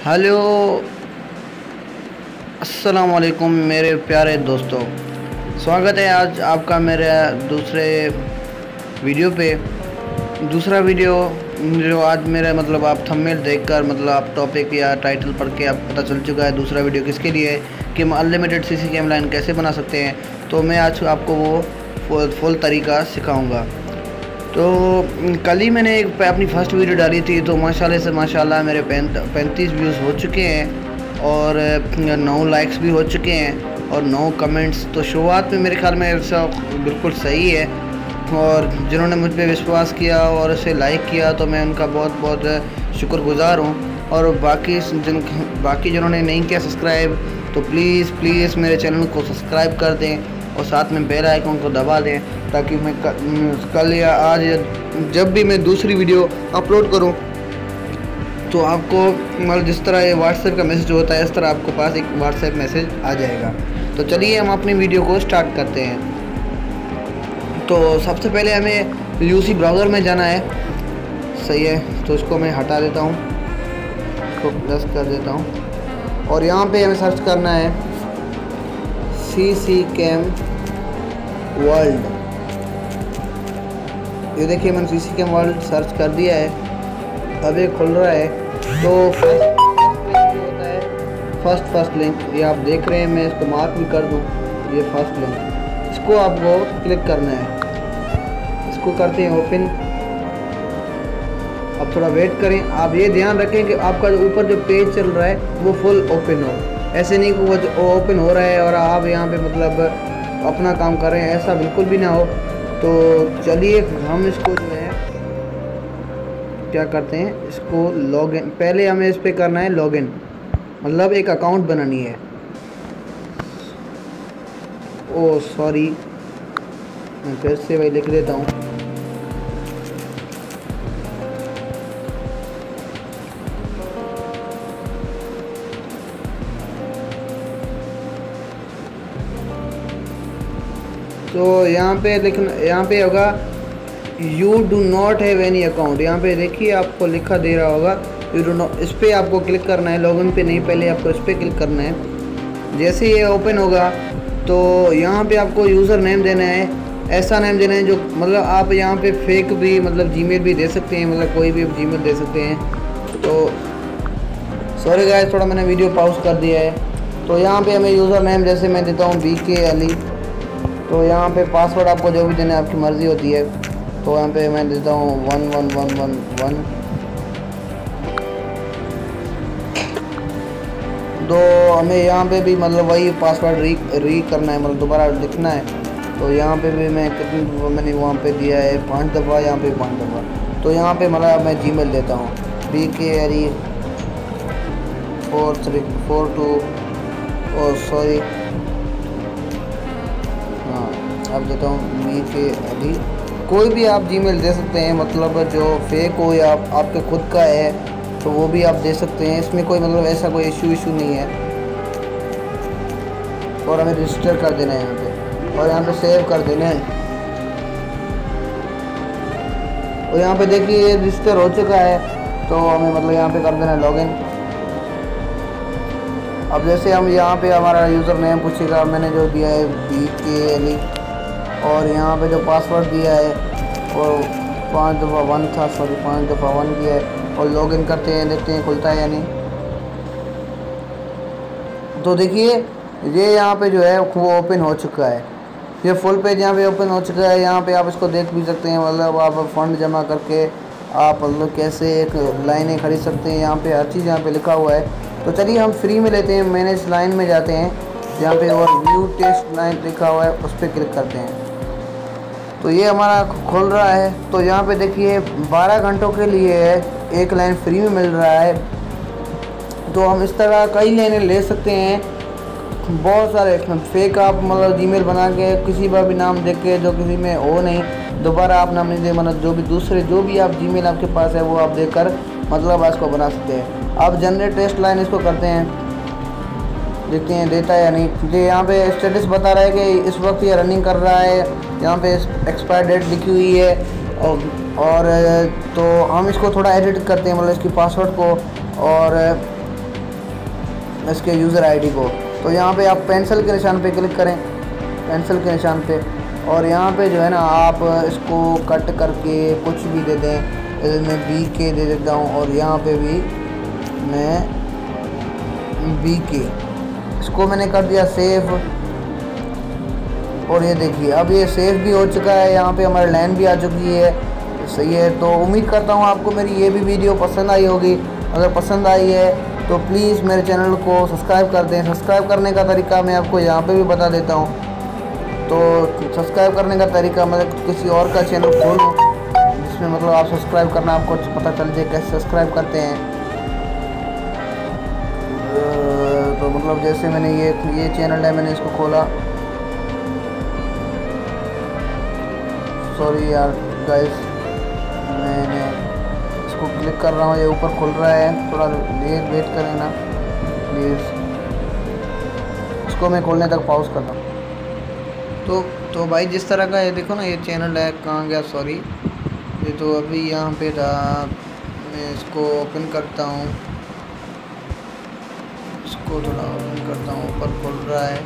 Hello, अस्सलाम वालेकुम मेरे प्यारे दोस्तों। स्वागत है आज आपका मेरे दूसरे वीडियो पे। दूसरा वीडियो जो आज मेरा आप थंबनेल देखकर आप टॉपिक या टाइटल पढ़ के आप पता चल चुका है दूसरा वीडियो किसके लिए है कि हम अनलिमिटेड सीसी कैम लाइन कैसे बना सकते हैं। तो मैं आज आपको वो फुल तरीका सिखाऊंगा। तो कल ही मैंने अपनी फ़र्स्ट वीडियो डाली थी, तो माशाल्लाह से माशाल्लाह मेरे 35 व्यूज़ हो चुके हैं और 9 लाइक्स भी हो चुके हैं और 9 कमेंट्स। तो शुरुआत में मेरे ख्याल में ऐसा बिल्कुल सही है और जिन्होंने मुझ पे विश्वास किया और उसे लाइक किया तो मैं उनका बहुत बहुत शुक्रगुज़ार हूँ। और बाकी जिन्होंने नहीं किया सब्सक्राइब तो प्लीज़ मेरे चैनल को सब्सक्राइब कर दें और साथ में बेल आइकन को दबा दें ताकि मैं कल या आज जब भी मैं दूसरी वीडियो अपलोड करूं तो आपको जिस तरह ये व्हाट्सएप का मैसेज होता है इस तरह आपको पास एक व्हाट्सएप मैसेज आ जाएगा। तो चलिए हम अपनी वीडियो को स्टार्ट करते हैं। तो सबसे पहले हमें यूसी ब्राउज़र में जाना है, सही है। तो इसको मैं हटा देता हूँ, इसको प्लस कर देता हूँ और यहाँ पे हमें सर्च करना है सीसी कैम वर्ल्ड। ये देखिए मैंने सीसी कैम वर्ल्ड सर्च कर दिया है, अब ये खुल रहा है। तो फर्स्ट लिंक ये आप देख रहे हैं, मैं इसको मार्क भी कर दूं, ये फर्स्ट लिंक, इसको आपको क्लिक करना है। इसको करते हैं ओपन। अब थोड़ा वेट करें। आप ये ध्यान रखें कि आपका जो ऊपर जो पेज चल रहा है वो फुल ओपन हो, ऐसे नहीं कि वो ओपन हो रहा है और आप यहाँ पे अपना काम कर रहे हैं, ऐसा बिल्कुल भी ना हो। तो चलिए हम इसको जो है क्या करते हैं, इसको लॉगिन, पहले हमें इस पे करना है लॉगिन, एक अकाउंट बनानी है। ओ सॉरी, मैं फिर से वही लिख देता हूँ। तो यहाँ पे लिखना, यहाँ पे होगा you do not have any account. यहाँ पे देखिए आपको लिखा दे रहा होगा यू डू नॉट, इस पर आपको क्लिक करना है, लॉगिन पे नहीं, पहले आपको इस पर क्लिक करना है। जैसे ये ओपन होगा तो यहाँ पे आपको यूज़र नेम देना है, ऐसा नेम देना है जो आप यहाँ पे फेक भी जीमेल भी दे सकते हैं, कोई भी जीमेल दे सकते हैं। तो सॉरी गाइस, थोड़ा मैंने वीडियो पॉज कर दिया है। तो यहाँ पे हमें यूज़र नेम जैसे मैं देता हूँ BK अली। तो यहाँ पे पासवर्ड आपको जो भी देना है आपकी मर्ज़ी होती है। तो यहाँ पे मैं देता हूँ 11111। तो हमें यहाँ पे भी वही पासवर्ड री करना है, दोबारा लिखना है। तो यहाँ पे भी मैंने वहाँ पे दिया है 5 दफ़ा, यहाँ पे 5 दफ़ा। तो यहाँ पे मैं जीमेल देता हूँ BK अली 4342। ओ सॉरी, अब देता हूँ BK अली। कोई भी आप जीमेल दे सकते हैं, जो फेक हो या आपके खुद का है तो वो भी आप दे सकते हैं, इसमें कोई ऐसा कोई इशू नहीं है। और हमें रजिस्टर कर देना है यहाँ पे और यहाँ पे सेव कर देना है। और यहाँ पे देखिए ये रजिस्टर हो चुका है, तो हमें यहाँ पे कर देना है लॉगिन। अब जैसे हम यहाँ पे हमारा यूज़र नेम पूछेगा, मैंने जो दिया है BK अली और यहाँ पे जो पासवर्ड दिया है वो 5 दफ़ा 1 था, सॉरी 5 दफ़ा 1 किया है। और लॉगिन करते हैं, देखते हैं खुलता है या नहीं। तो देखिए ये यहाँ पे जो है वो ओपन हो चुका है, ये फुल पेज यहाँ पे ओपन हो चुका है। यहाँ पे आप इसको देख भी सकते हैं, आप फ़ंड जमा करके आप कैसे एक लाइनें खरीद सकते हैं। यहाँ पे हर चीज़ यहाँ पे लिखा हुआ है। तो चलिए हम फ्री में लेते हैं, मैनेज लाइन में जाते हैं, यहाँ पे और व्यू टेस्ट लाइन लिखा हुआ है उस पर क्लिक करते हैं। तो ये हमारा खुल रहा है। तो यहाँ पे देखिए 12 घंटों के लिए एक लाइन फ्री में मिल रहा है। तो हम इस तरह कई लाइनें ले सकते हैं, बहुत सारे फेक आप जीमेल बना के किसी पर भी नाम देख के जो किसी में हो नहीं, दोबारा आप नाम नहीं दे, जो भी आप जीमेल आपके पास है वो आप देकर इसको बना सकते हैं। आप जनरेट टेस्ट लाइन इसको करते हैं, देखते हैं देता है या नहीं। जो यहाँ पे स्टेटस बता रहा है कि इस वक्त ये रनिंग कर रहा है, यहाँ पे एक्सपायर डेट लिखी हुई है। और तो हम इसको थोड़ा एडिट करते हैं, इसकी पासवर्ड को, और इसके यूज़र आईडी को। तो यहाँ पे आप पेंसिल के निशान पे क्लिक करें, पेंसिल के निशान पे, और यहाँ पे जो है ना आप इसको कट करके कुछ भी दे दें। मैं BK दे देता हूँ, और यहाँ पे भी मैं BK, इसको मैंने कर दिया सेव। और ये देखिए अब ये सेव भी हो चुका है, यहाँ पे हमारी लाइन भी आ चुकी है। सही है, तो उम्मीद करता हूँ आपको मेरी ये भी वीडियो पसंद आई होगी। अगर पसंद आई है तो प्लीज़ मेरे चैनल को सब्सक्राइब कर दें। सब्सक्राइब करने का तरीका मैं आपको यहाँ पे भी बता देता हूँ। तो सब्सक्राइब करने का तरीका, मैं किसी और का चैनल खोलूँ जिसमें मतलब आप सब्सक्राइब करना आपको पता चल जाए कैसे सब्सक्राइब करते हैं। तो मतलब जैसे मैंने ये चैनल है, मैंने इसको खोला, सॉरी यार गाइस, मैंने इसको क्लिक कर रहा हूँ, ये ऊपर खुल रहा है, थोड़ा वेट करें ना प्लीज़। इसको मैं खोलने तक पॉज कर रहा हूँ। तो भाई जिस तरह का ये देखो ना, ये चैनल है, कहाँ गया, सॉरी, ये तो अभी यहाँ पे था। मैं इसको ओपन करता हूँ, इसको थोड़ा ओपन करता हूँ, ऊपर खुल रहा है।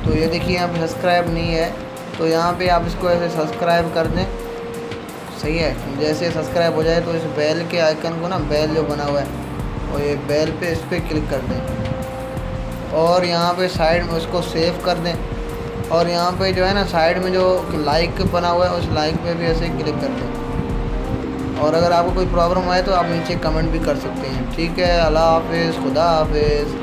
तो ये देखिए यहाँ पे सब्सक्राइब नहीं है, तो यहाँ पे आप इसको ऐसे सब्सक्राइब कर दें। सही है, जैसे सब्सक्राइब हो जाए तो इस बेल के आइकन को ना, बेल जो बना हुआ है, और ये बेल पे इस पर क्लिक कर दें, और यहाँ पे साइड में उसको सेव कर दें। और यहाँ पे जो है ना साइड में जो लाइक बना हुआ है, उस लाइक पे भी ऐसे क्लिक कर दें। और अगर आपको कोई प्रॉब्लम आए तो आप नीचे कमेंट भी कर सकते हैं। ठीक है, अल्लाह हाफिज़, खुदा हाफिज़।